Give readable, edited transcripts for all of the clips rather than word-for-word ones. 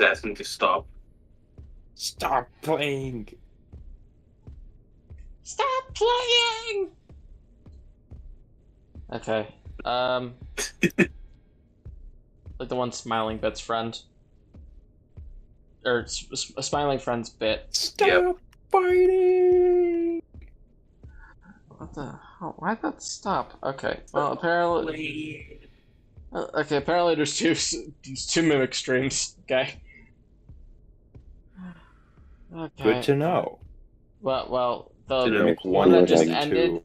asking to stop. Stop playing! Stop playing! Okay. Like the one smiling bit's friend. Or a smiling friend's bit. Stop fighting! What the hell? Why'd that stop? Okay. Well, apparently. Okay, apparently there's two mimic streams. Okay. Okay. Good to know. Well, To the mimic one that just 1 and ended, 2.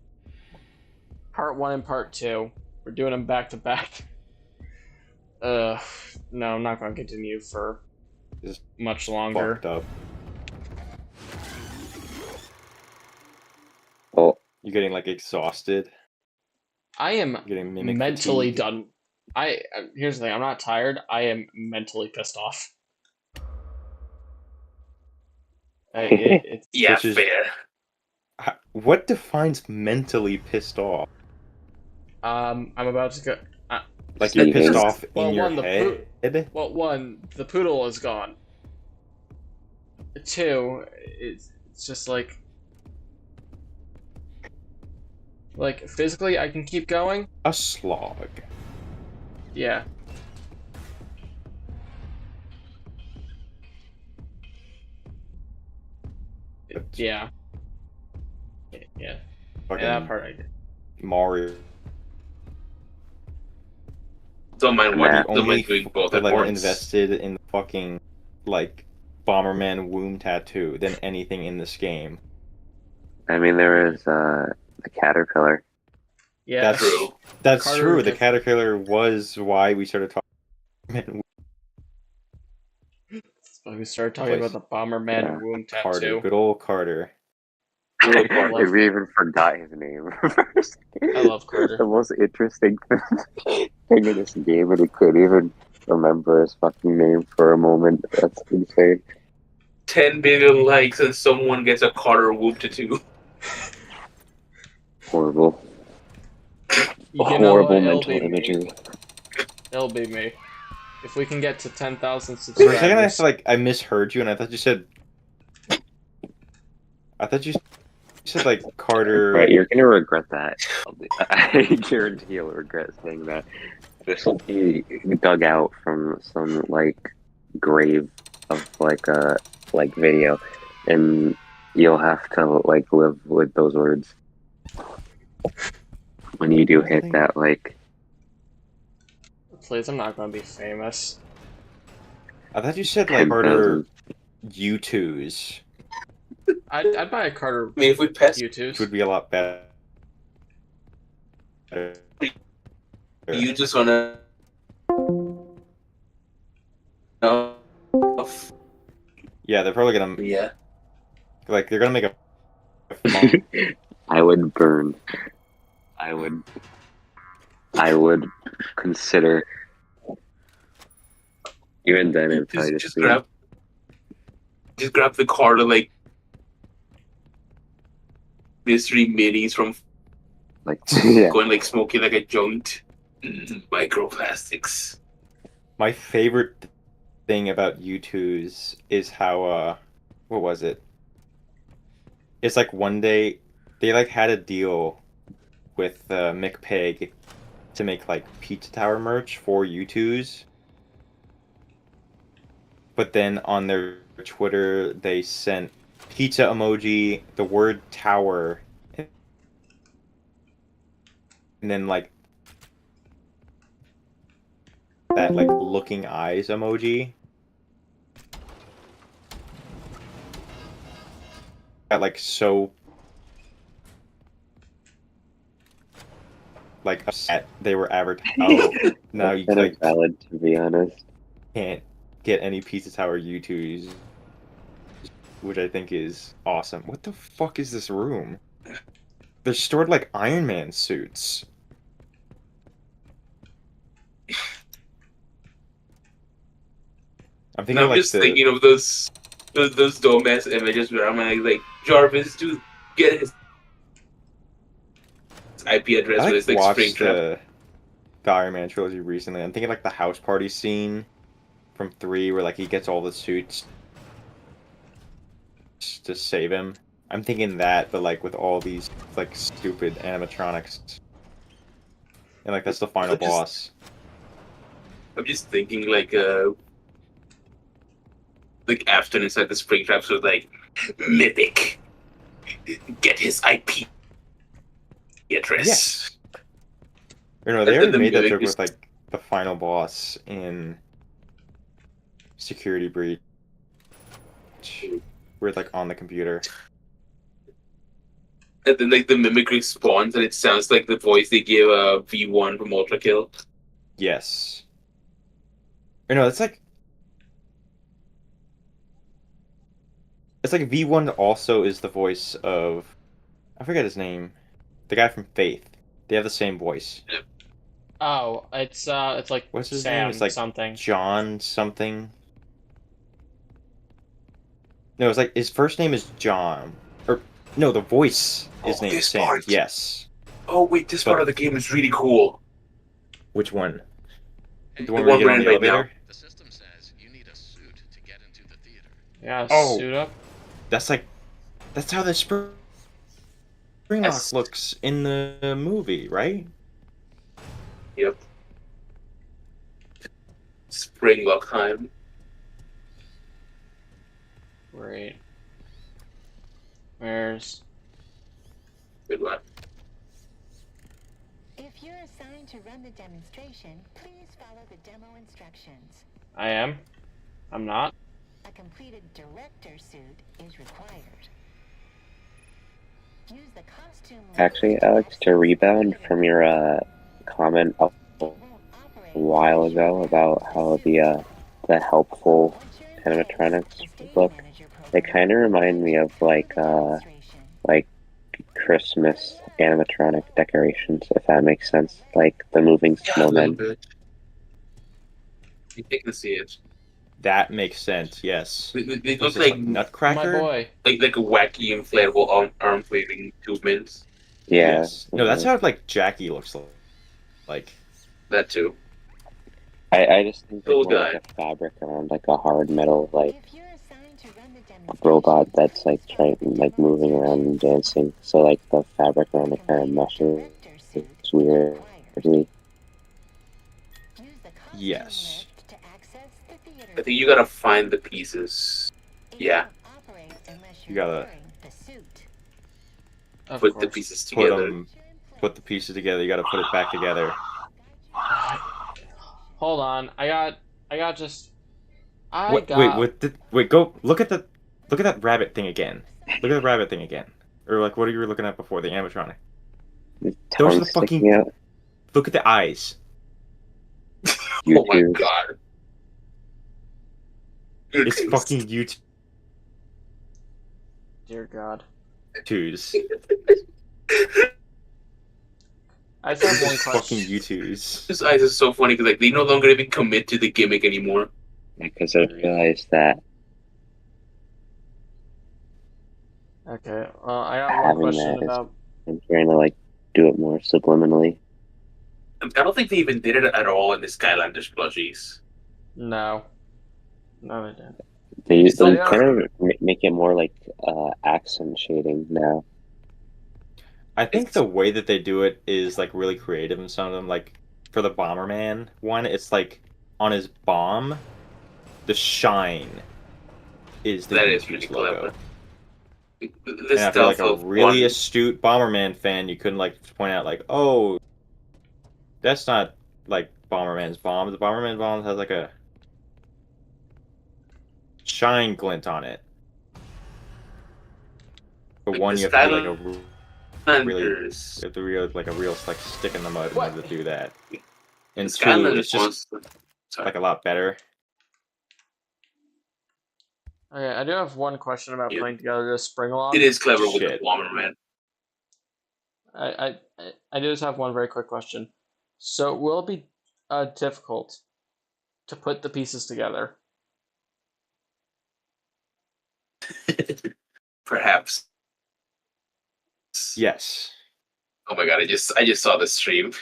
part 1 and part 2. We're doing them back to back. No, I'm not gonna continue for Just much longer. Fucked up. Oh, You're getting like exhausted. I am You're getting mimic mentally fatigue. done. Here's the thing. I'm not tired. I am mentally pissed off. It's Yeah, Which is- fair. What defines mentally pissed off? I'm about to go. Like you're pissed Sneezing. off in Well, your one, the head? Well, 1, the poodle is gone. 2, it's just like physically I can keep going. A slog. Yeah. Yeah. Yeah. Fucking Yeah, that part I did. Mario. Don't mind Nah. what. Don't mind doing both at like once. invested in the fucking like Bomberman womb tattoo than anything in this game. I mean, there is the caterpillar. Yeah. That's True. That's Carter true. The just- caterpillar was why we started talking. So we started talking Place. about the Bomberman Yeah. womb Carter, tattoo. good old Carter. love- If we even forgot his name. I love Carter. The most interesting thing in this game, and he couldn't even remember his fucking name for a moment. That's insane. 10 billion likes and someone gets a Carter whoop tattoo. Horrible. You know what? Horrible It'll mental be me. imagery. It'll be me. If we can get to 10,000 For a second, I subscribers. felt like I misheard you, and I thought you said. I thought you said like Carter. Right, you're gonna regret that. I guarantee you'll regret saying that. This will be dug out from some like grave of like a video, and you'll have to like live with those words when you do hit that like. Please, I'm not gonna be famous. I thought you said like Carter 10,000. U2s, I'd buy a Carter I mean, if we pass, U2s. which would be a lot better. you just wanna. No. Yeah, they're probably gonna Yeah. like they're gonna make a. I would burn. I would consider. Even then, it'd probably Just be grab. Just grab the Carter like. Mystery minis from like yeah. going like smoking like a joint. Microplastics. My favorite thing about U2s is how what was it? It's like one day they like had a deal with McPig to make like Pizza Tower merch for U2s. But then on their Twitter they sent pizza emoji, the word tower, and then like that like looking eyes emoji. Got like so like upset they were advertised. Oh, now you Kind of like valid, to be honest. can't get any Pizza Tower U2s, which I think is awesome. What the fuck is this room? They're stored like Iron Man suits. I'm thinking And I'm like just thinking of those dumbass images where I'm like Jarvis to get his IP address I with like his like watched Springtrap. the Iron Man trilogy recently. I'm thinking like the house party scene from 3 where like he gets all the suits to save him. I'm thinking that, but like with all these like stupid animatronics, and like that's the final boss. I'm just thinking like Afton inside the Springtrap, so like Mythic, get his IP address. Yes. Or no, they And already then the made that Mimic joke is- with like the final boss in Security Breach, where it's like on the computer. And then like the Mimic respawns, and it sounds like the voice they give V1 from Ultra Kill. Yes. Or no, it's like V1 also is the voice of, I forget his name, the guy from Faith. They have the same voice. Oh, it's like What's his Sam name? It's like something. John something. No, it's like his first name is John. Or no, the voice is named this Sam. part. Yes. Oh wait, this part of the game is really cool. Which one? The The one where one you get we're on in the right now. elevator? The system says you need a suit to get into the theater. Yeah, Oh. suit up. That's how the Springlock Yes. looks in the movie, right? Yep. Springlock time. Great. Where's... Good one. If you're assigned to run the demonstration, please follow the demo instructions. I am? I'm not? A completed director suit is required. Use the costume Actually, levels Alex, to access rebound the from your comment a It won't operate while unless you ago operate about how the helpful Once you're in place, animatronics the stage look, manager they program kind of remind me of will demonstration. like Christmas animatronic decorations, if that makes sense. Like the moving Yeah, a little snowmen. bit. You can see it. That makes sense, yes. They Was look this like like My Nutcracker? boy. like a wacky inflatable arm waving tube mints. Yeah. Yes. No, that's how like Jackie looks like. That too. I just think Cool of more guy. like a fabric around like a hard metal like If you're assigned to run the demonstration, robot that's like please trying follow the like demo moving around and instructions. dancing. So like the fabric around A it kind of completed meshes director suit is weirdly. required. Use the costume Yes. lift to access the theater. I think you gotta find the pieces. It Yeah. won't operate unless You you're gotta wearing the suit. Of Put the course. pieces put together. them, put the pieces together. You got to put it back together. Hold on. I got just... I Wait, got... go look at that rabbit thing again. Look at the rabbit thing again. Or like, what are you looking at before the animatronic? The Those are tongue the sticking fucking. out. Look at the eyes. Oh my YouTube. god. It's fucking Dear God. YouTube's. I just have one It's question. fucking YouTube's. His eyes are so funny because like they no longer even commit to the gimmick anymore. Because I realized that Okay, I got one having question that is about... I'm trying to like do it more subliminally. I don't think they even did it at all in the Skylanders plushies. No. No, they didn't. They Still- kind of make it more like accent shading now. I think the way that they do it is like really creative in some of them. Like for the Bomberman one, it's like on his bomb, the shine is the That is YouTube's really logo. clever. The And after like stealth a of really one. astute Bomberman fan, you couldn't like point out like, oh, that's not like Bomberman's bomb. The Bomberman bomb has like a shine glint on it. But Like one the you have to be like a really, Skylanders. you have to really like a real like stick in the mud in What? order to do that. The And two, Skylanders it's just ones. Sorry. like a lot better. Okay, I do have one question about Yeah. putting together this spring along. It is clever with the Shit. Bomberman. I do just have one very quick question. So, will it be difficult to put the pieces together? Perhaps. Yes. Oh my god! I just saw the stream.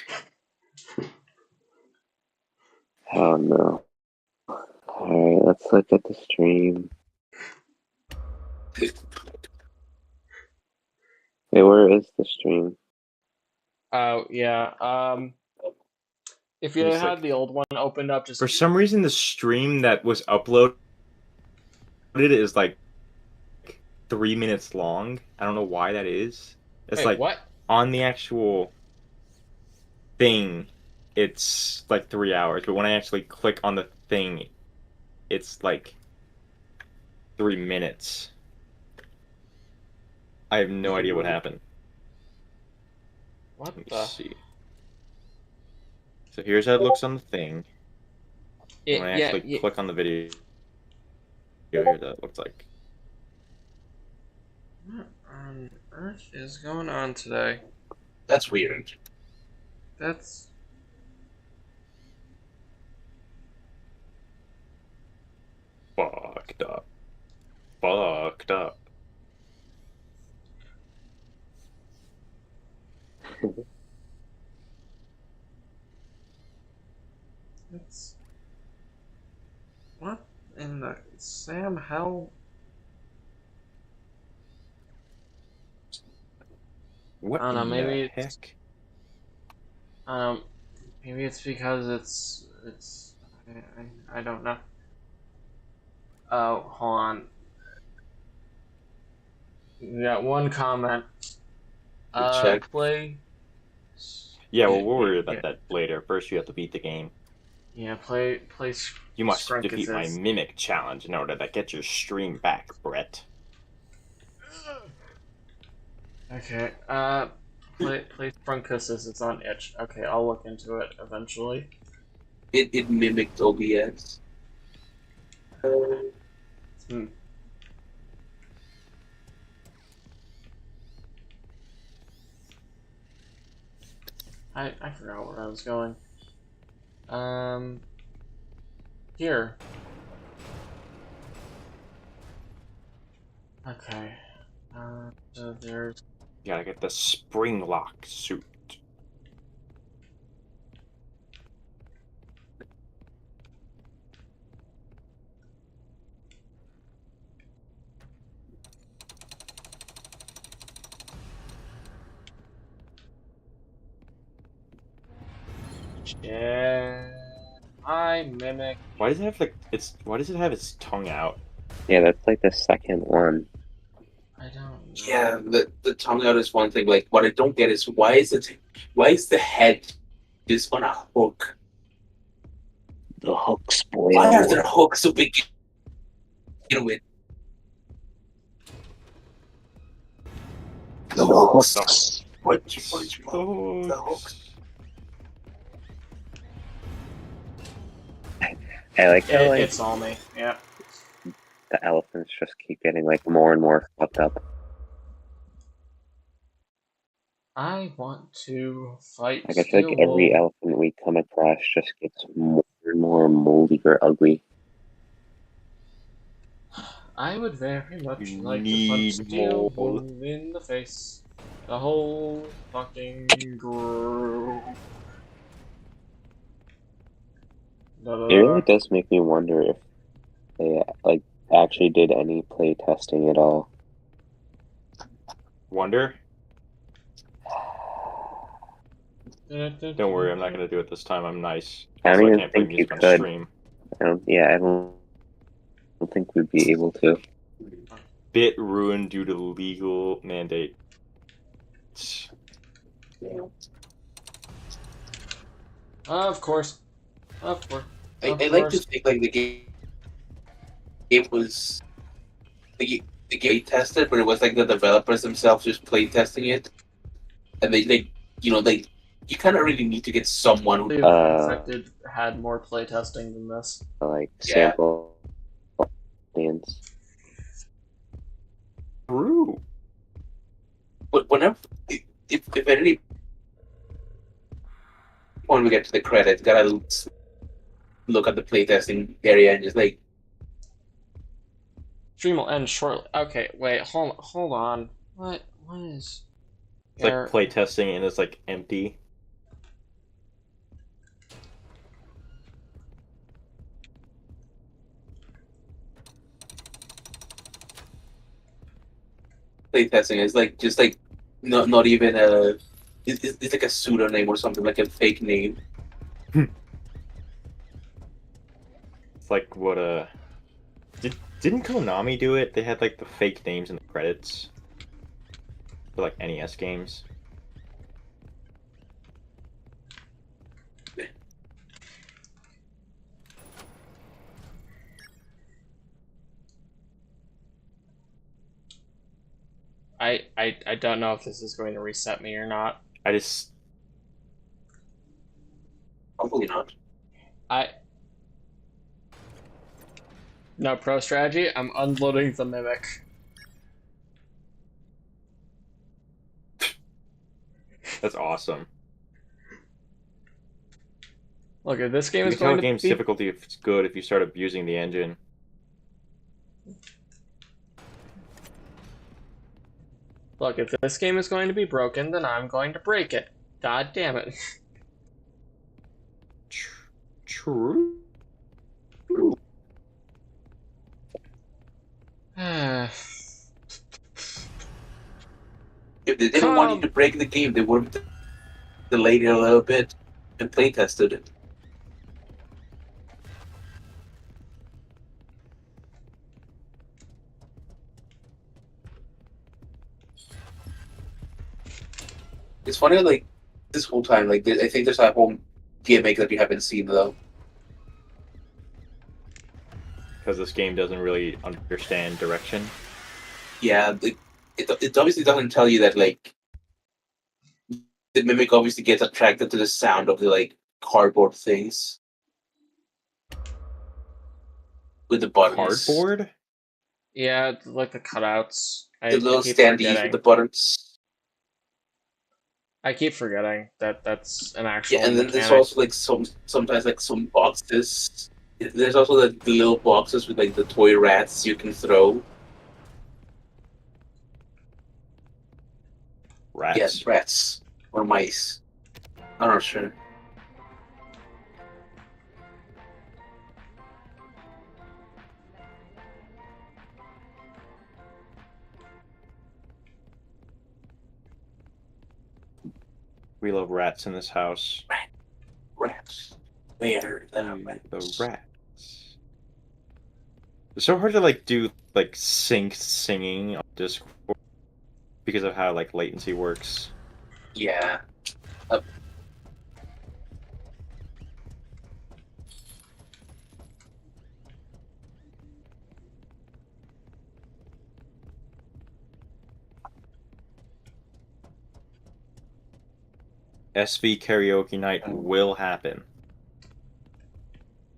Oh no. Alright, let's look at the stream. Wait, where is the stream? Oh, yeah. If you It's had like- the old one opened up, just For some reason, the stream that was uploaded is like 3 minutes long. I don't know why that is. It's wait, like what? on the actual thing, it's like 3 hours, but when I actually click on the thing, it's like 3 minutes. I have no idea what happened. What Let me the? see. So here's how it looks on the thing. When I Yeah, actually yeah. click on the video, here's what it looks like. What on earth is going on today? That's weird. That's Fucked up. Fucked up. that's what in the Sam hell? What I don't know, in maybe the it's- heck? Maybe it's because it's I don't know. Oh, hold on. We got one comment. Check. Play. Yeah, well, we'll worry yeah, about that later. First, you have to beat the game. Yeah, play. You must Scrunkus defeat my is- mimic challenge in order to get your stream back, Brett. Okay. Play Sprunkuses. It's on itch. Okay, I'll look into it eventually. It mimicked OBS. Hmm. I forgot where I was going. Here. Okay. So there's. You gotta get the spring lock suit. Yeah. I mimic. Why does it have why does it have its tongue out? Yeah, that's like the second one. I don't know. Yeah, the tongue out is one thing. Like, what I don't get is why is the head just on a hook? The hook Why are spoiler. their hooks so big? You know it. The hooks. Punch. The hooks. I like how like It's all me. Yeah. the elephants just keep getting like more and more fucked up. I want to fight Like I feel like Steel every Wool. elephant we come across just gets more and more moldy or ugly. I would very much You like to punch need Steel mold. Wool in the face. The whole fucking group. It really does make me wonder if they like actually did any play testing at all. Wonder? Don't worry, I'm not gonna do it this time. I'm nice. I don't So I even can't play think you music on could. stream. I don't think we'd be able to. Bit ruined due to legal mandate. Of course. Of course. I like to think like the game was the game tested, but it was like the developers themselves just play testing it, and they you kind of really need to get someone who Infected had more playtesting than this. Like Yeah. sample audience. True. But whenever if at any point we get to the credits, gotta look at the playtesting area and just like Stream will end shortly. Okay, wait, hold on. What is It's like playtesting and it's like empty. playtesting. It's like just like not even a. It's like a pseudonym or something, like a fake name. It's like what didn't Konami do it? They had like the fake names in the credits for like NES games. I don't know if this is going to reset me or not. I just Hopefully not. No, pro strategy, I'm unloading the Mimic. that's awesome. Look, if this game You is can tell going a to game's be... difficulty if it's good if you start abusing the engine. Look, if this game is going to be broken, then I'm going to break it. God damn it. True. If they didn't want you to break the game, they would have delayed it a little bit and playtested it. It's funny, like this whole time, like I think there's a whole gimmick that we haven't seen though. Because this game doesn't really understand direction. Yeah, it obviously doesn't tell you that like the mimic obviously gets attracted to the sound of the like cardboard things with the buttons, Cardboard? Yeah, like the cutouts. the little I keep standees forgetting. with the buttons. I keep forgetting that that's an actual Yeah, and then mechanic. there's also like sometimes like some boxes. There's also the little boxes with like the toy rats you can throw. Rats? Yes, rats or mice. I'm not sure. We love rats in this house. Rats. Where the The rats. It's so hard to like do like singing on Discord because of how like latency works. Yeah. SV karaoke night will happen.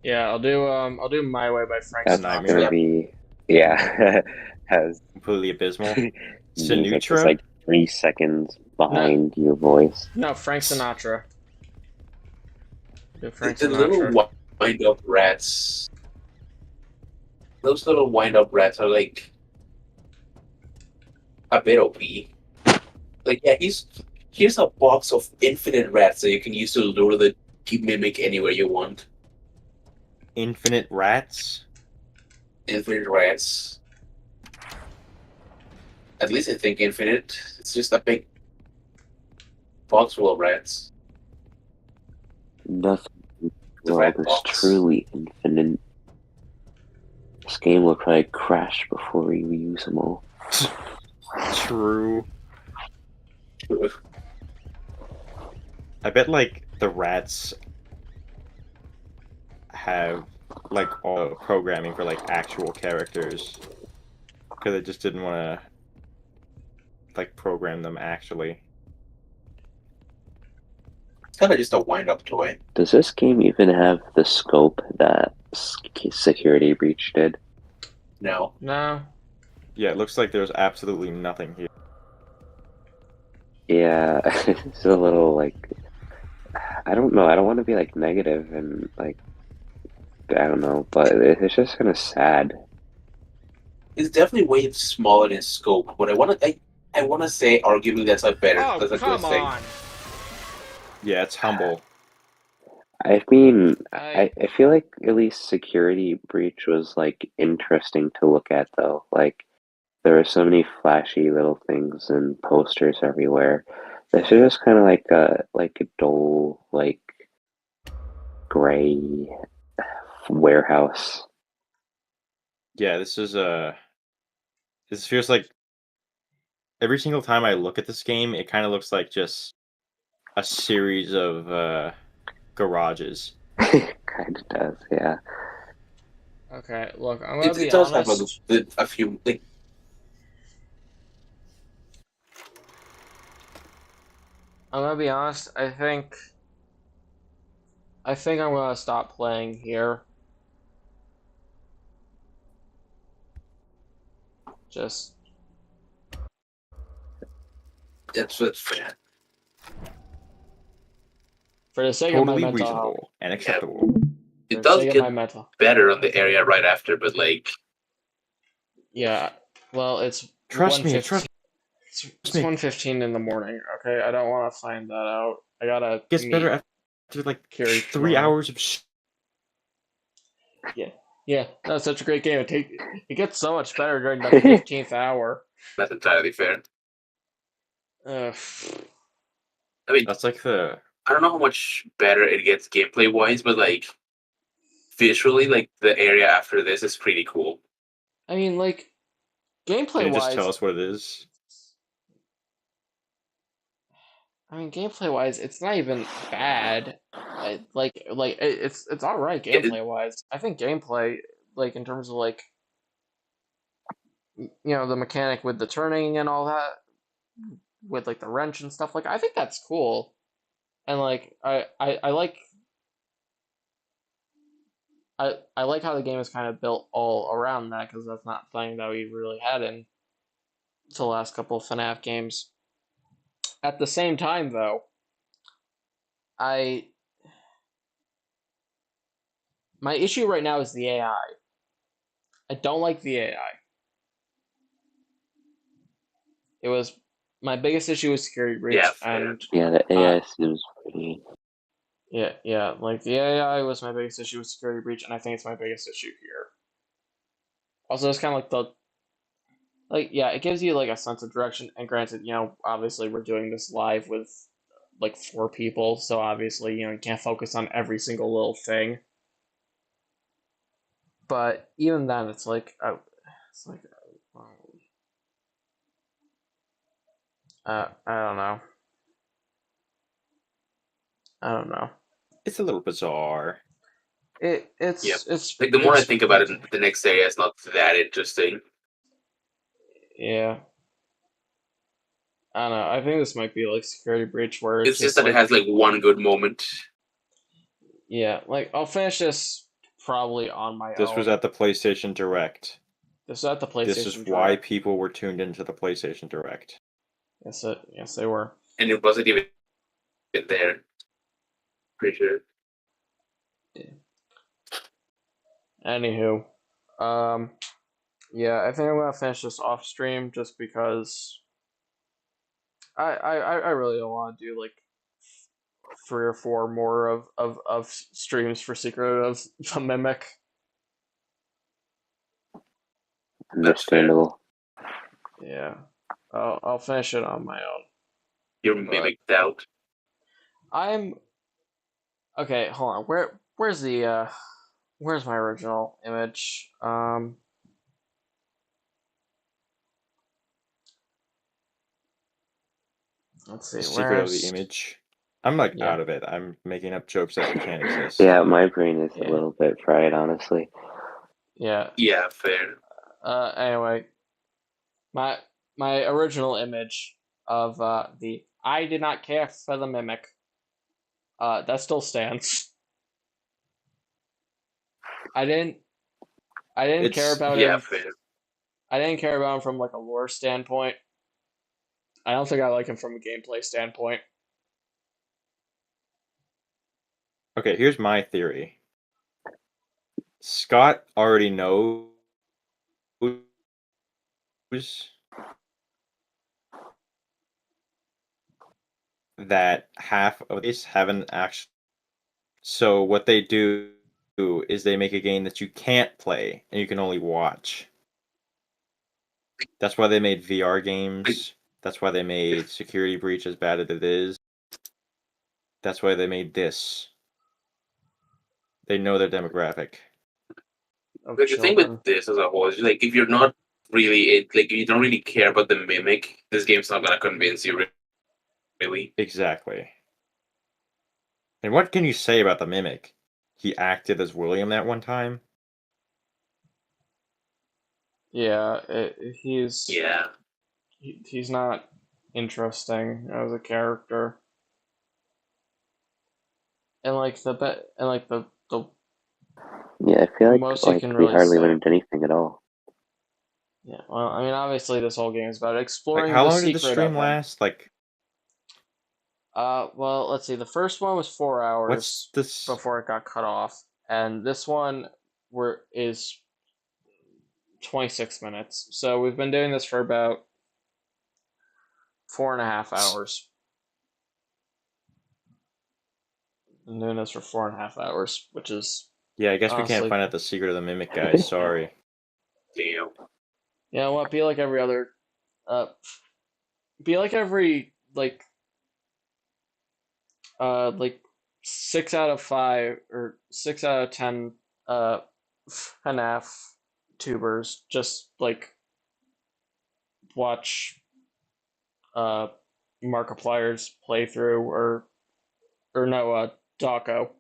Yeah, I'll do My Way by Frank That's Sinatra. gonna Sinatra. be has Completely abysmal. music that's Sinatra? like 3 seconds behind your voice. No, Frank Sinatra. Do Frank The little Sinatra. wind-up rats. Those little wind-up rats are like a bit OP. Like, yeah, here's a box of infinite rats that you can use to lure the mimic anywhere you want. Infinite rats? Infinite rats. At least I think infinite. It's just a big box full of rats. Nothing in the The world rat is box. truly infinite. This game will probably crash before we use them all. True. I bet like the rats have like all the programming for like actual characters because they just didn't want to like program them actually. It's kind of just a wind-up toy. Does this game even have the scope that Security Breach did? No. No. Yeah, it looks like there's absolutely nothing here. Yeah, it's a little like, I don't know. I don't want to be like negative and like, I don't know, but it's just kind of sad. It's definitely way smaller in scope, but I want to say arguably that's a better. Oh, That's a good come thing. on. Yeah, it's humble. I mean, I I feel like at least Security Breach was like interesting to look at though. Like there are so many flashy little things and posters everywhere. This is just kind of like a dull, like gray warehouse. Yeah, this feels like every single time I look at this game, it kind of looks like just a series of garages. Kind of does, yeah. Okay, look, I'm gonna It be does have honest. a few like I'm gonna be honest. I think I'm gonna stop playing here. Just that's what's fair. for the sake of my Totally mental health. reasonable and acceptable. For It the does sake of get my mental. better on the area right after, but like Yeah. Well, it's Trust me, 1:15. trust It's me. 1:15 in the morning. Okay, I don't want to find that out. I gotta It gets meet better after like Kiri 3 tomorrow. hours of Yeah, that's such a great game. It gets so much better during the 15th hour. that's entirely fair. Ugh. I mean, That's like the I don't know how much better it gets gameplay wise, but like visually, like the area after this is pretty cool. I mean, like Can gameplay you just tell wise. us what it is? I mean, gameplay wise, it's not even bad. It's all right gameplay wise. I think gameplay, like in terms of like the mechanic with the turning and all that, with like the wrench and stuff. Like I think that's cool, and like I like how the game is kind of built all around that because that's not something that we really had in the last couple of FNAF games. At the same time, though, I my issue right now is the AI. I don't like the AI. It was my biggest issue with security breach, Yeah, fair. and Yeah, the AI seems pretty. yeah, like the AI was my biggest issue with security breach, and I think it's my biggest issue here. Also, it's kind of yeah, it gives you like a sense of direction. And granted, obviously we're doing this live with like 4 people, so obviously you can't focus on every single little thing. But even then, it's like I don't know. I don't know. It's a little bizarre. It's Like the more I it's think about it, the next area is not that interesting. yeah. I don't know. I think this might be like security breach where It's just that it has like one good moment. yeah, like I'll finish this probably on my This own. was at the PlayStation Direct. This is at the PlayStation. This is why Direct. people were tuned into the PlayStation Direct. Yes, they were. And it wasn't even there. Pretty sure. Yeah. Anywho, yeah, I think I'm gonna finish this off stream just because I really don't want to do like 3 or 4 more of streams for Secret of the Mimic. Understandable. Yeah, I'll finish it on my own. You're mimicked out. I'm okay. Hold on. Where's my original image? Let's see. The secret of the image. I'm like Yeah. out of it. I'm making up jokes that can't exist. Yeah, my brain is Yeah. a little bit fried, honestly. Yeah. Yeah, fair. Anyway, my original image of the I did not care for the mimic. That still stands. I didn't care about Yeah, him. fair. I didn't care about him from like a lore standpoint. I don't think I like him from a gameplay standpoint. Okay, here's my theory. Scott already knows that half of these haven't actually. So what they do is they make a game that you can't play and you can only watch. That's why they made VR games. That's why they made Security Breach as bad as it is. That's why they made this. They know their demographic. Of Like the thing children. with this as a whole is like if you're not really like if you don't really care about the mimic, this game's not gonna convince you really. Exactly. And what can you say about the Mimic? He acted as William that one time? Yeah, Yeah. he's not interesting as a character. And like the Yeah, I feel most you like can we really hardly say. learned anything at all. Yeah, well, I mean, obviously this whole game is about Like, exploring how the long did the secret of stream them. last? Like, Well, let's see. The first one was 4 what's hours this? before it got cut off, and this one is 26 minutes. So we've been doing this for about 4.5 hours. Been doing this for 4.5 hours, which is Yeah, I guess we can't honestly, find out the secret of the Mimic, guys. Sorry. Damn. you know what? Be like every other, uh, be like every like 6 out of 5 or 6 out of 10 FNAF tubers just like watch uh Markiplier's playthrough or no Dawko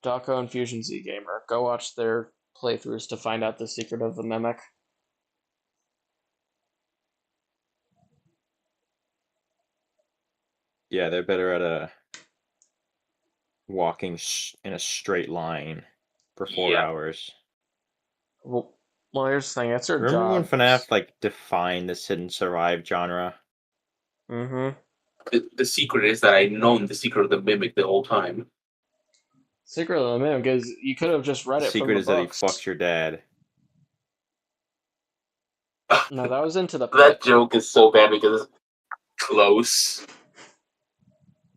and Fusion Z Gamer. Go watch their playthroughs to find out the secret of the mimic. Yeah, they're better at walking in a straight line for 4 hours. Well, here's the thing. It's their Remember when job. FNAF like defined the sit and survive genre? Mm-hmm. The secret is that I've known the secret of the mimic the whole time. Secret of the mimic because you could have just read The it from secret the is that he books. fucks your dad. No, that was Into the That Pit. joke is so bad because it's close.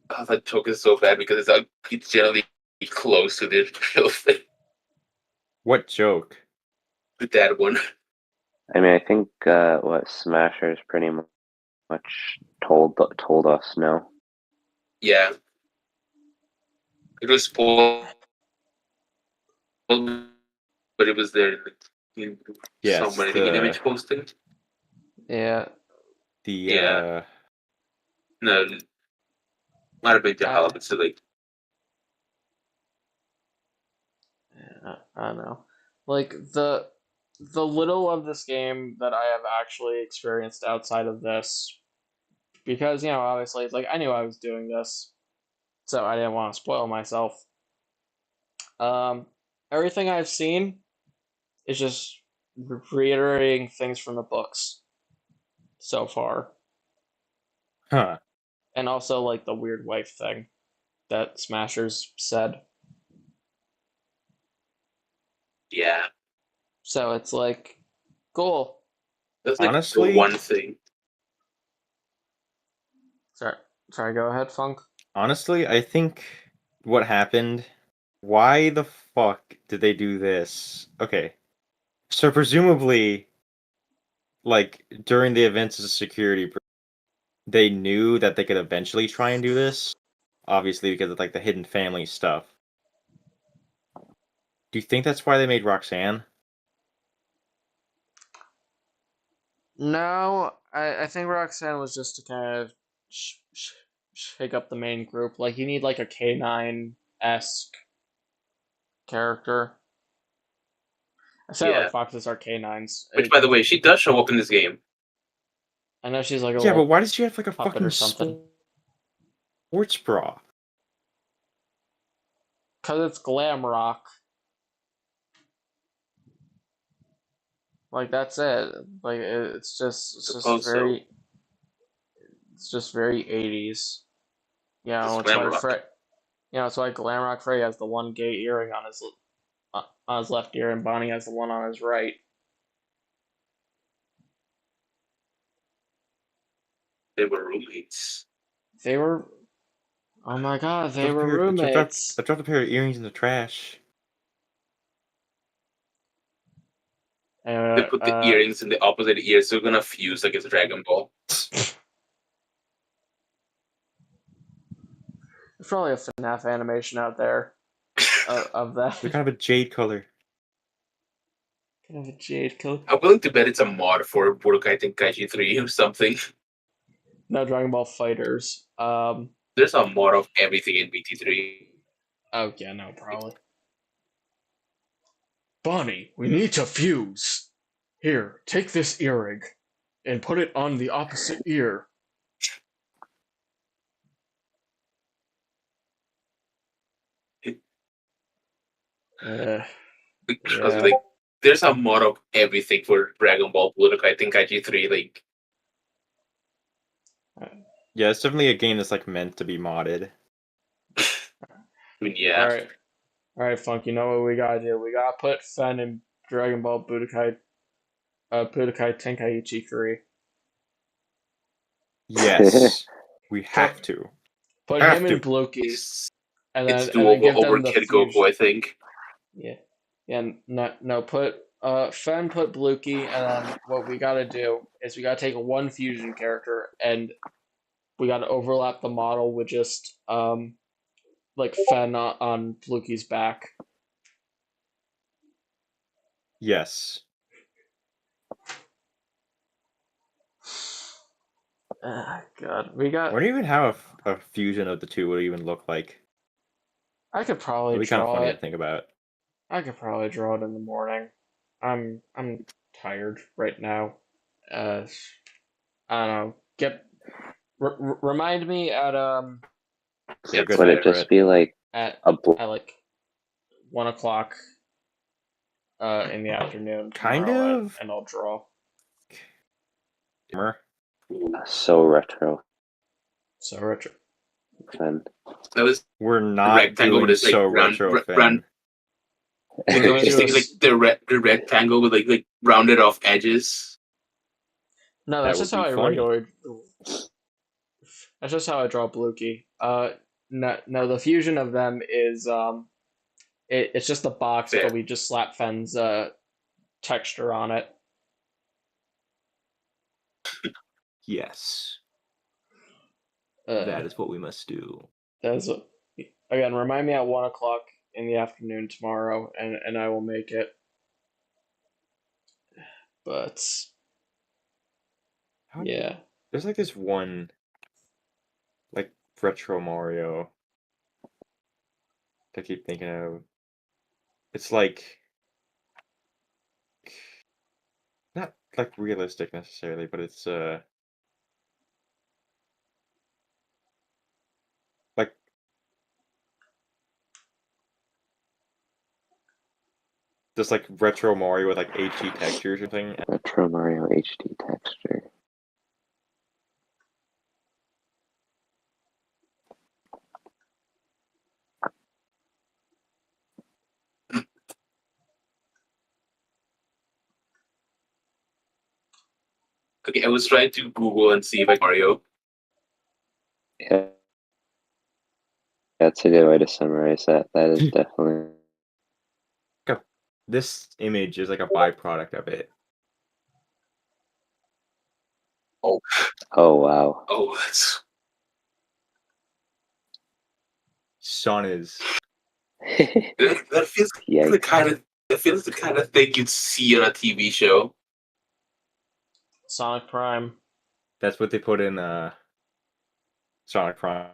Oh, that joke is so bad because it's generally close to the real thing. What joke? With that one. I mean, I think what Smashers pretty much told us no. Yeah. It was spoiled, but it was there Yes, somewhere in the image posting. Yeah. Yeah. No, might have been Jahala, but silly. I don't know. Like the little of this game that I have actually experienced outside of this, because obviously, like I knew I was doing this, so I didn't want to spoil myself. Everything I've seen is just reiterating things from the books so far, Huh. and also like the weird wife thing that Smashers said. Yeah. So it's like, cool. That's like Honestly, the one thing. Sorry. Go ahead, Funk. Honestly, I think what happened. Why the fuck did they do this? Okay. So presumably, like during the events of security, they knew that they could eventually try and do this. Obviously, because of like the hidden family stuff. Do you think that's why they made Roxanne? No, I think Roxanne was just to kind of shake up the main group. Like, you need like a K9-esque character. I say Yeah. like Foxes are K9s. Which, by the way, she does show up in this game. I know she's like a Yeah, but little why does she have like a puppet fucking or something. sports bra? Cause it's glam rock. Like that's it. Like it's just So. very it's just very 80s. It's It's glam why rock. it's why Glamrock Frey has the one gay earring on his left ear, and Bonnie has the one on his right. They were roommates. They were, oh my god, they were I roommates. dropped a pair of earrings in the trash. They put the earrings in the opposite ear, so we're gonna fuse like it's Dragon Ball. There's probably a FNAF animation out there of that. They're kind of a jade color. Kind of a jade color. I'm willing to bet it's a mod for Budokai Tenkaichi 3 or something. No, Dragon Ball Fighters. There's a mod of everything in BT3. Oh yeah, no, probably. Bonnie, we need to fuse. Here, take this earring and put it on the opposite ear. Because Yeah. like, there's a mod of everything for Dragon Ball Budokai Tenkaichi 3. Like, Yeah, it's definitely a game that's like meant to be modded. I mean, yeah. Alright, Funk, you know what we gotta do? We gotta put Fen in Dragon Ball Budokai Tenkaichi 3. Yes, we have to. Put Have him to. in Blokey, and It's then give doable over them the Kid fusion. Goku, I think. Yeah. No, put Fen, put Blukey, and then what we gotta do is we gotta take one fusion character and we gotta overlap the model with just like Fen on Blukey's back. Yes. God, we got. I don't even have a fusion of the two. What it even look like? I could probably It'd be kind of draw funny to it. think about. I could probably draw it in the morning. I'm tired right now. I don't know. Remind me at Yeah, good Would night, it just Brett. be like at a like 1 o'clock in the afternoon Kind tomorrow, of. and I'll draw. so retro? So Richard. Then That was We're the not rectangle doing with this like so round, retro, round, Finn. We're gonna just do thinking like the rectangle with like rounded off edges. No, That that's would just how be I funny. regularly. That's just how I draw Blukey. No, the fusion of them is it's just a box, Fair. but we just slap Fen's texture on it. Yes, Uh, that is what we must do. That's again. Remind me at 1 o'clock in the afternoon tomorrow, and I will make it. But How do you- yeah, There's like this one, like retro Mario. I keep thinking of. It's like not like realistic necessarily, but it's like just like retro Mario with like HD textures or something. retro Mario HD texture. Okay, I was trying to Google and see if I Mario. Yeah, that's a good way to summarize that. That is definitely. This image is like a byproduct of it. Oh wow. Oh, that's Sun is that feels Yikes. the kind of thing you'd see on a TV show. Sonic Prime. that's what they put in Sonic Prime.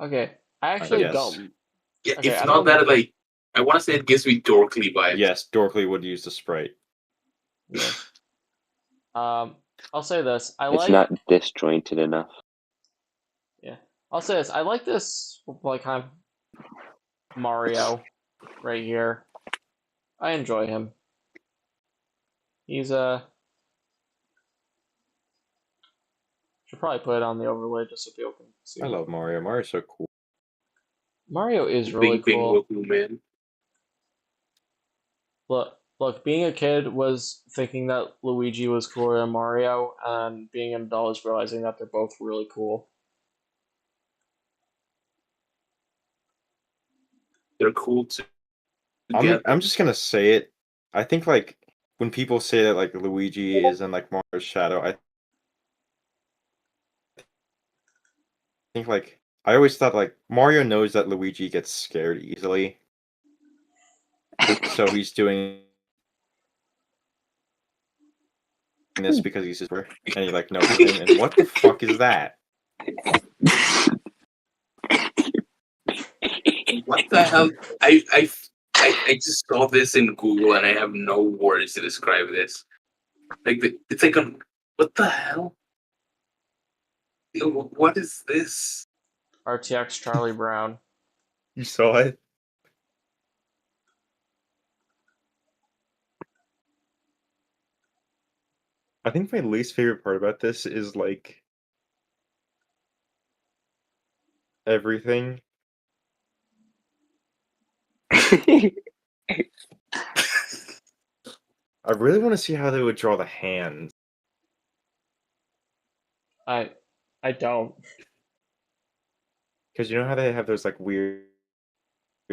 Okay, I actually yes. don't. Yeah, Okay, if I not don't- that, like I want to say it gives me Dorkly vibes. Yes, Dorkly would use the sprite. Yeah. I'll say this. It's not disjointed enough. I'll say this. I like this like kind of Mario right here. I enjoy him. He's should probably put it on the overlay just so people can see. I love Mario. Mario's so cool. Mario is really Big cool. Goku man. Look, being a kid was thinking that Luigi was cooler than Mario, and being an adult is realizing that they're both really cool. They're cool too. I'm just gonna say it. I think like when people say that like Luigi is in like Mario's shadow, I think like I always thought like Mario knows that Luigi gets scared easily, so he's doing this because he's his brother, and he like knows him. And what the fuck is that? What the hell? I just saw this in Google and I have no words to describe this. It's like what the hell? What is this? RTX Charlie Brown. You saw it? I think my least favorite part about this is like everything. I really want to see how they would draw the hands. I don't. Because you know how they have those like weird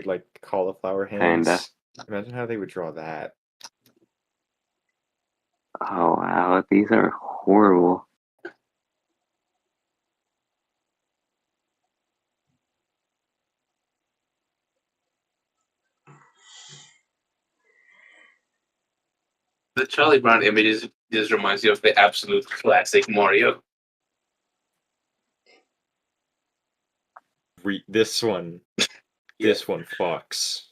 like cauliflower hands? Kinda. Imagine how they would draw that. Oh wow, these are horrible. The Charlie Brown images just reminds you of the absolute classic Mario. This one. This one fucks.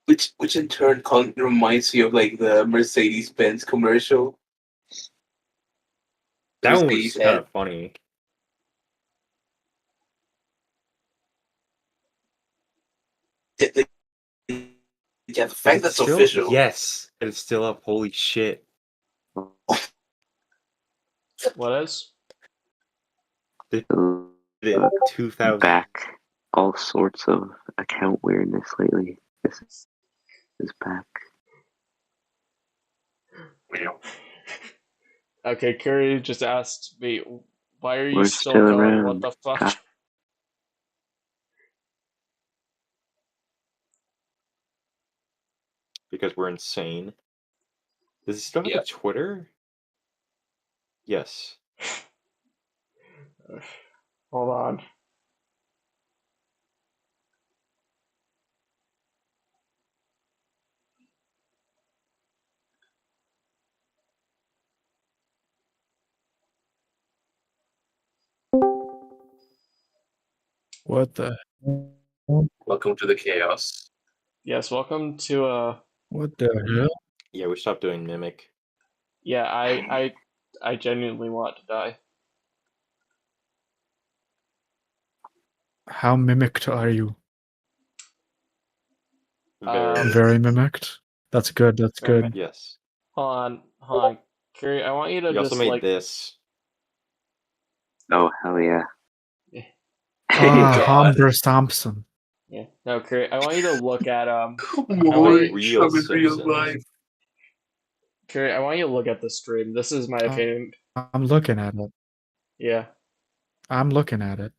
Which in turn reminds you of like the Mercedes-Benz commercial. That one was Mercedes kind had- of funny. Yeah, the fact that's Still, official. yes, it's still up. Holy shit! What is? They Uh, did it in 2000. Back all sorts of account weirdness lately. This is back. Okay, Curry just asked me, why are you We're still still going? What around. the fuck? God. Because we're insane. Does he still have Yeah. a Twitter? Yes. Hold on. What the? Welcome to the chaos. Yes, welcome to What the hell? Yeah, we stopped doing Mimic. yeah, I genuinely want to die. How mimicked are you? Very. Very mimicked. That's good. That's Very good. Yes. Hold on. Curry, I want you to We also just made like this. Oh hell yeah. Ah, God. Hombres Thompson. yeah. No, Curry, I want you to look at More many real Trump in real Simpsons? life. Curry, I want you to look at the stream. This is my opinion. I'm looking at it. Yeah. I'm looking at it.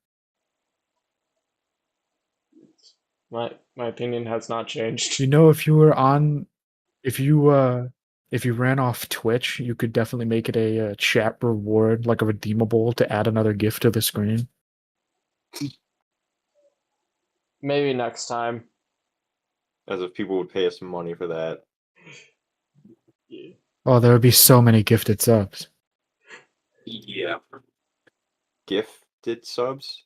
My opinion has not changed. You know, if you were on, if you ran off Twitch, you could definitely make it a chat reward, like a redeemable, to add another gift to the screen. Maybe next time. As if people would pay us money for that. Yeah. Oh, there would be so many gifted subs. Yeah. Gifted subs?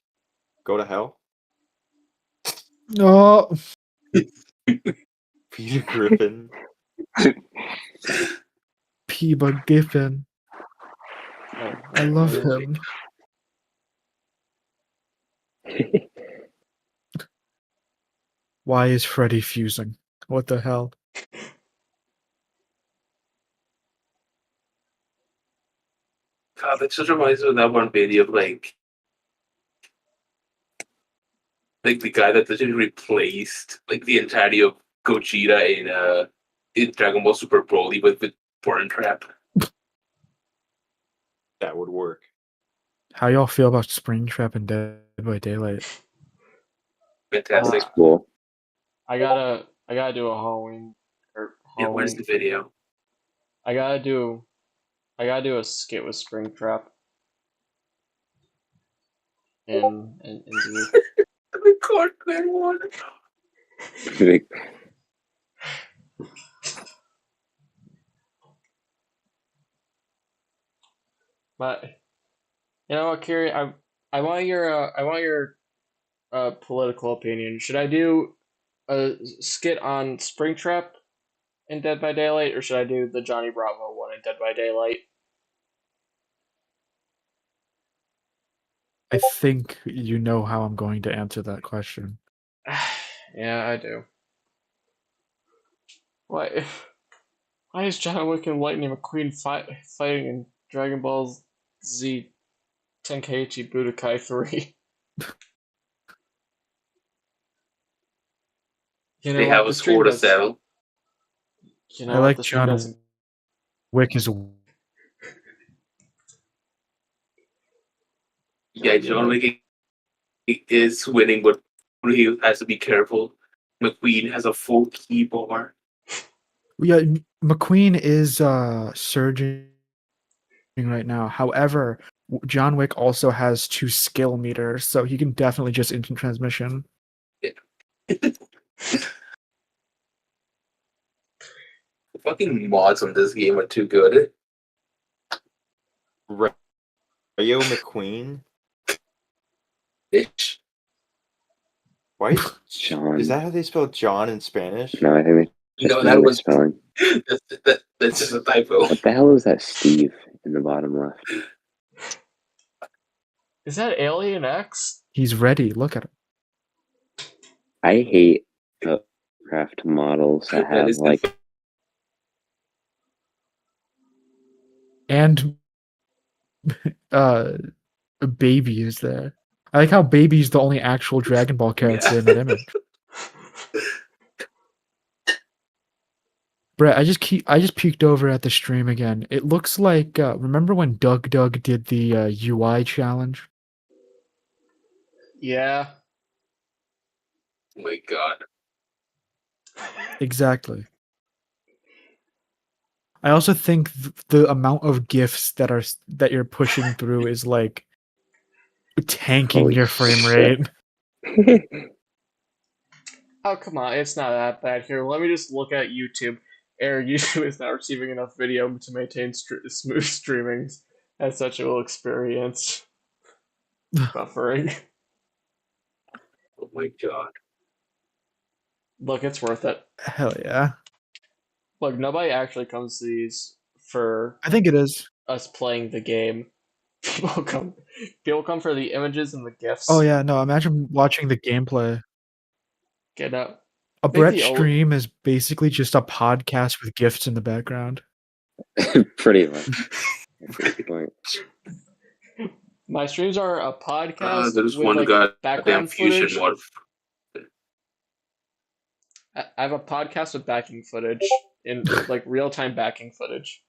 Go to hell? Oh, Peter Griffin. P-Bug Giffen. Oh, I love where is him. Why is Freddy fusing? What the hell? God, that just reminds me of that one video of like the guy that literally replaced like the entirety of Gogeta in Dragon Ball Super Broly with Burn Trap. That would work. How y'all feel about Springtrap and Dead by Daylight? Fantastic. That's cool. I gotta do a Halloween or Yeah, what is the video? I gotta do a skit with Springtrap. In the The Corkman one. but you know what, Kiri, I want your political opinion. Should I do a skit on Springtrap in Dead by Daylight, or should I do the Johnny Bravo one in Dead by Daylight? I think you know how I'm going to answer that question. Yeah, I do. Why? Why is John Wick and Lightning McQueen fighting in Dragon Ball Z Tenkaichi Budokai 3? You know They what? have a The stream score to does. settle. You I know what? like The stream John doesn't. Wick is Yeah, John Wick is winning, but he has to be careful. McQueen has a full key bar. yeah. McQueen is surging right now. However, John Wick also has 2 skill meters, so he can definitely just instant transmission. The fucking mods on this game are too good. Rayo McQueen? Bitch. Why? John. Is that how they spell John in Spanish? No, I think they just No, that know was spelling. that's just a typo. What the hell is that Steve in the bottom left? Is that Alien X? He's ready. Look at him. I hate craft models that That have is like And Baby is there. I like how Baby's the only actual Dragon Ball character in that image. Brett, I just peeked over at the stream again. It looks like remember when Doug did the UI challenge? Yeah. Oh my god. Exactly. I also think the amount of gifs that you're pushing through is like tanking Holy your frame shit. rate. Oh, come on. It's not that bad. Here, let me just look at YouTube. YouTube is not receiving enough video to maintain smooth streaming. As such, it will experience buffering. Oh my god. Look, it's worth it. Hell yeah. Look, nobody actually comes to these for I think it is. us playing the game. People come for the images and the gifs. Oh yeah, no, imagine watching the gameplay. Get up. A Make Brett the old- stream is basically just a podcast with gifs in the background. Pretty much. At this point. My streams are a podcast There's with one like goddamn background fusion footage. mod. I have a podcast with backing footage in like real time backing footage.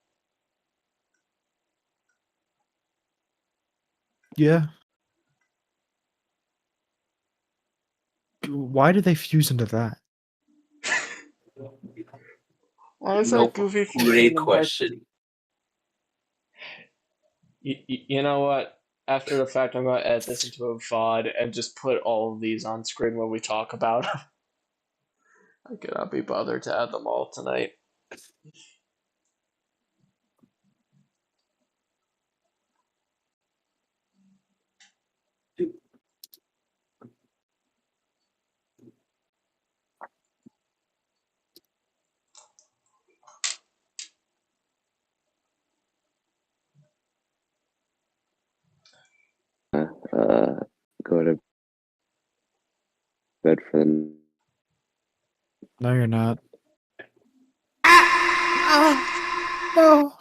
Yeah. Why did they fuse into that? Why is No, that goofy? great question. You know what? After the fact, I'm gonna edit this into a VOD and just put all of these on screen when we talk about them. I cannot be bothered to add them all tonight. Go to bed for the No, you're not. No.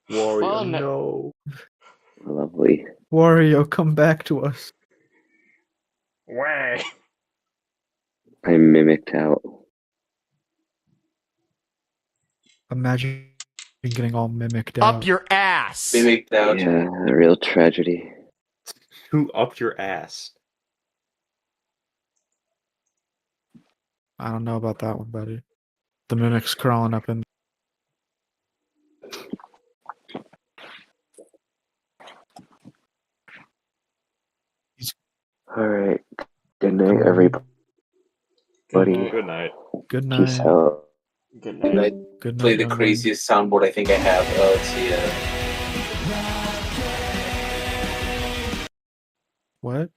Wario, Fun. no. lovely. Wario, come back to us. Way. I'm mimicked out. Imagine getting all mimicked out. Up your ass. They make out. Yeah, a real tragedy. Who up your ass? I don't know about that one, buddy. The mimic's crawling up in. All right. Good night, Come on. everybody. Good night. Good night. Good Peace night. out. Good And night. I Good play night, the youngling. craziest soundboard I think I have. Let's see. What?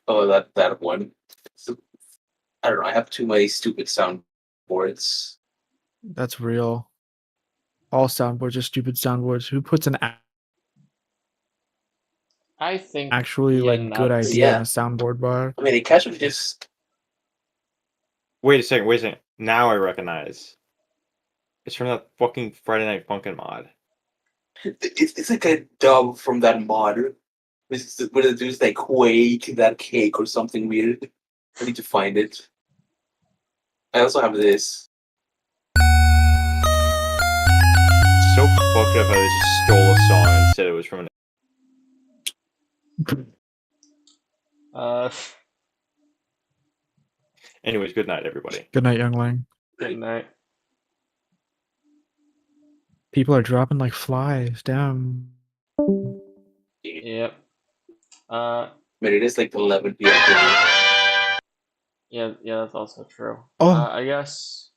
Oh, that one. So, I don't know. I have too many stupid soundboards. That's real. All soundboards are stupid soundboards. Who puts an I think actually like good nuts. idea in Yeah. a soundboard bar? I mean, it catch would just. Wait a second. Now I recognize. It's from that fucking Friday Night Funkin' mod. It's like a dub from that mod. Where the dude's like Quake that cake or something weird. I need to find it. I also have this. So fucked up how they just stole a song and said it was from an. Anyways, good night, everybody. Good night, youngling. Good night. People are dropping like flies. Damn. Yep. But it is like 11 p.m. for me. Yeah, that's also true. Oh. I guess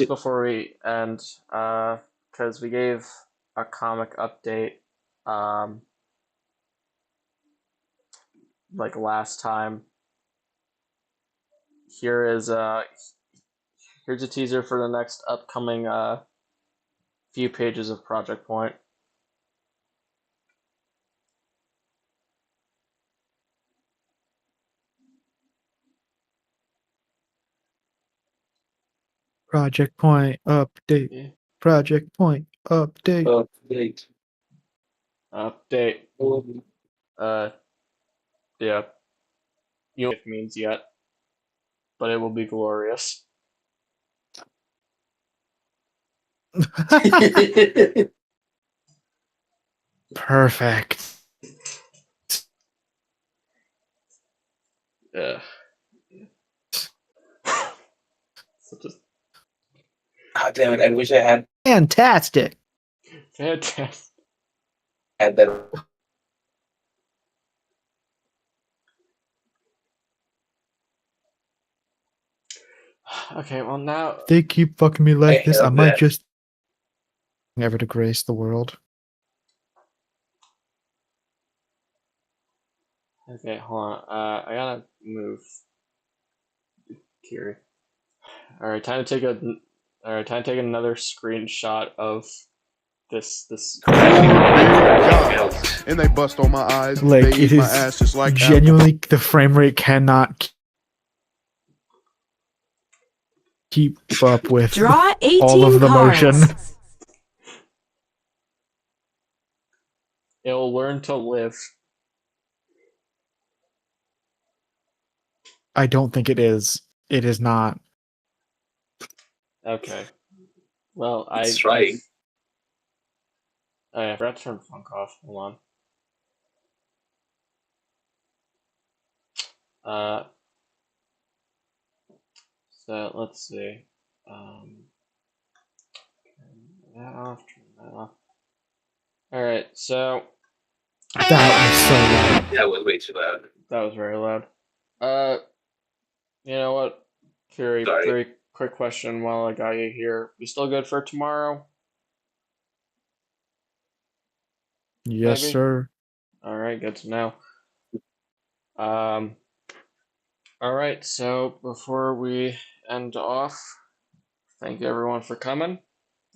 before we end, because we gave a comic update, like last time. Here's a teaser for the next upcoming few pages of Project Point. Project Point update. Yeah. Project Point update. Update. Update. Yeah. You know what it means yet, but it will be glorious. Perfect. Yeah. Such a Ah, damn it! I wish I had Fantastic. fantastic. that. Okay, well now. They keep fucking me like I this. I have might that. just never to grace the world. Okay, hold on. I gotta move Kiri. All right, time to take another screenshot of this. And they bust on my eyes. Like, they it eat my is ass just like genuinely the frame rate cannot keep up with Draw 18 all of the cards. motion. It'll learn to live. I don't think it is. It is not. Okay. Well, It's trying. Oh yeah, I forgot to turn funk off. Hold on. So let's see. Turn that off. Turn that off. All right. So That was so loud. That was way too loud. that was very loud. You know what, Kiri? Sorry. Very quick question while I got you here. You still good for tomorrow? Yes, Maybe? sir. All right, good to know. All right. So before we end off, thank you everyone for coming.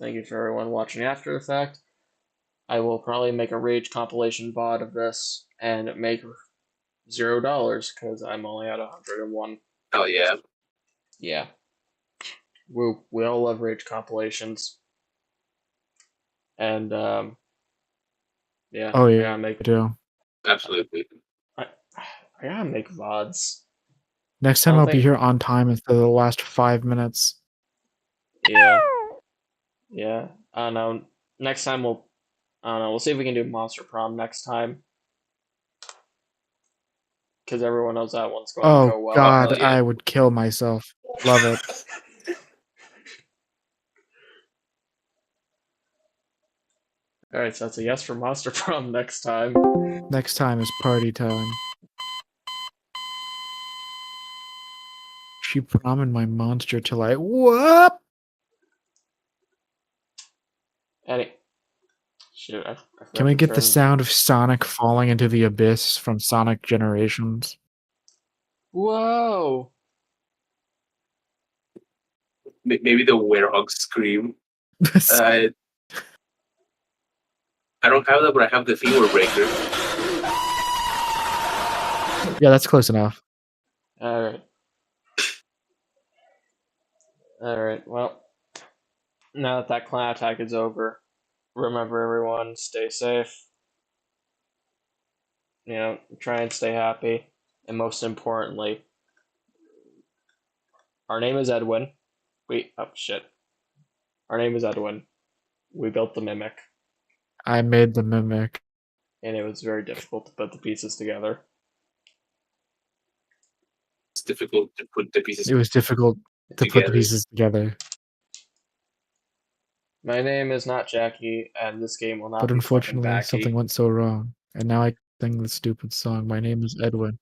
Thank you for everyone watching after the fact. I will probably make a Rage compilation VOD of this and make $0 because I'm only at 101. Oh yeah. Yeah. We all love Rage compilations. And yeah. Oh I yeah, gotta make I do. Absolutely. I gotta make VODs. Next I time don't I'll be think- here on time instead of the last 5 minutes. Yeah. Yeah. I don't know. Next time I don't know. We'll see if we can do Monster Prom next time. because everyone knows that one's going to Oh go well. God, hell yeah. I would kill myself. Love it. All right, so that's a yes for Monster Prom next time. Next time is party time. She promised my monster till I whoop. Any shoot, I forgot Can we to get the turn- sound of Sonic falling into the abyss from Sonic Generations? Whoa! Maybe the werehog scream. I don't have that, but I have the femur breaker. Yeah, that's close enough. All right. All right. Well, now that clan attack is over, remember everyone, stay safe. You know, try and stay happy, and most importantly, our name is Edwin. Oh shit. Our name is Edwin. We built the mimic, I made the mimic. and it was very difficult to put the pieces together. It's difficult to put the pieces It was difficult to put the together. pieces together. My name is not Jackie, and this game will not But be fucking unfortunately, backy. something went so wrong. And now I sing the stupid song. My name is Edwin.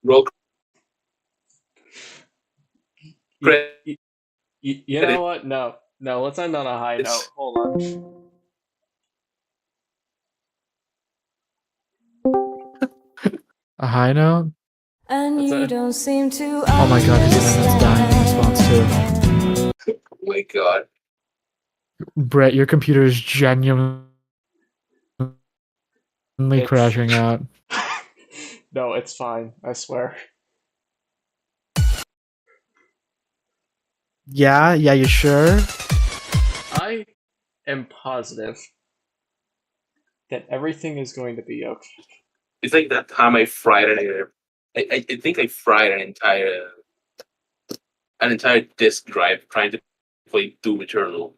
Roll You, credit. you know what? No, let's end on a high note. Hold on. A high note? And That's you it. don't seem to Oh my god, his internet's dying in response too. Oh my god. Brett, your computer is genuinely It's- crashing out. No, it's fine. I swear. Yeah, you sure? I am positive that everything is going to be okay. It's like that time I fried I think I fried an entire disk drive trying to play Doom Eternal.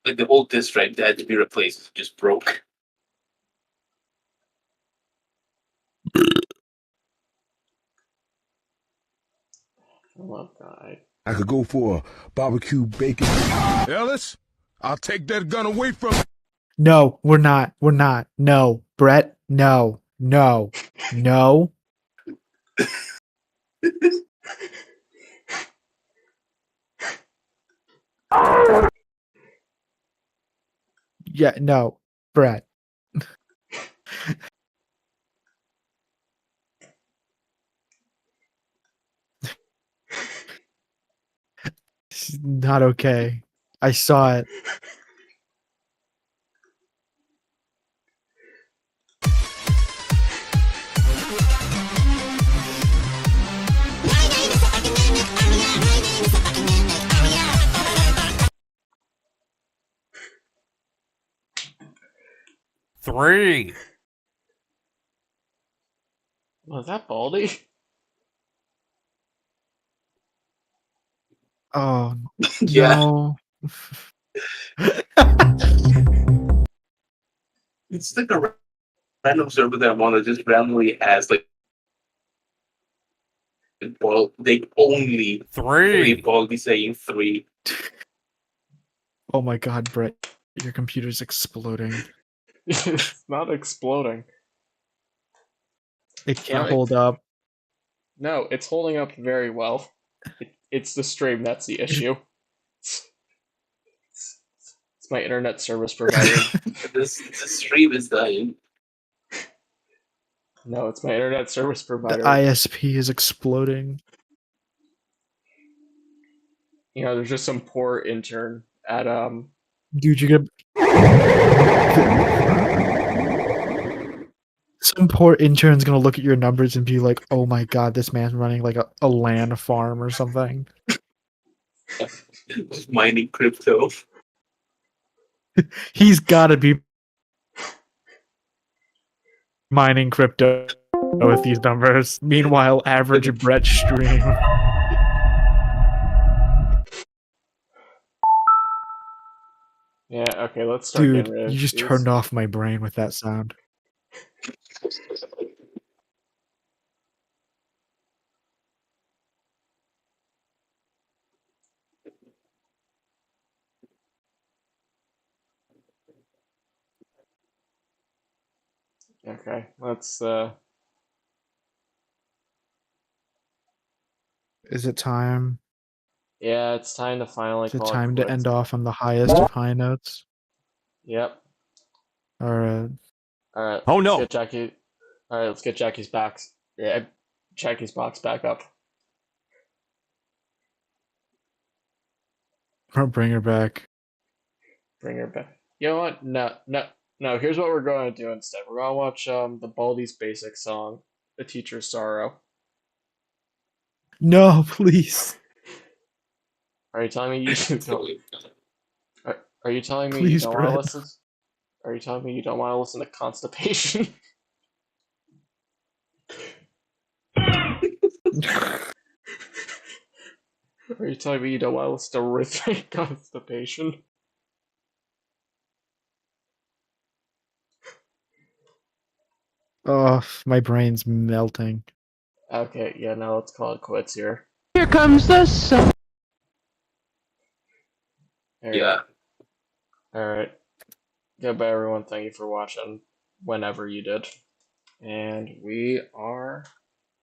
Like the whole disk drive that had to be replaced. It just broke. Oh god. I could go for a barbecue bacon. Ellis, I'll take that gun away from you. No, we're not. We're not. No, Brett. No. Yeah, no, Brett. It's not okay. I saw it. Three. Was that Baldy? Oh, Yeah. no. It's like a random server that I'm on that just randomly has like they only Three. Baldy saying 3. Oh my god, Brett. Your computer's exploding. It's not exploding. It can't Alright. hold up. No, it's holding up very well. It's the stream that's the issue. It's my internet service provider. This stream is dying. No, it's my internet service The provider. ISP is exploding. You know, there's just some poor intern at Dude, you're gonna. Some poor intern's gonna look at your numbers and be like, oh my god, this man's running like a LAN farm or something. Just mining crypto. He's gotta be mining crypto with these numbers. Meanwhile, average Brett stream. Yeah, okay, let's start Dude, getting rid of you just these. turned off my brain with that sound. Okay, let's Is it time? yeah, it's time to finally Is it call it time to quits. end off on the highest of high notes? Yep. Alright. Alright, Oh, let's no. get Jackie. Alright, let's get Jackie's box. Yeah, Jackie's box back up. Or bring her back. Bring her back. You know what? No. Here's what we're going to do instead. We're going to watch the Baldi's Basic song, "The Teacher's Sorrow." No, please. Are you telling me you don't? Are you telling me you Please, don't want to Brett. listen? Are you telling me you don't want to listen to Constipation? Are you telling me you don't want to listen to Rhythmic Constipation? Oh, my brain's melting. Okay, yeah, now let's call it quits here. Here comes the sun. Yeah. Alright. Goodbye, everyone. Thank you for watching whenever you did. And we are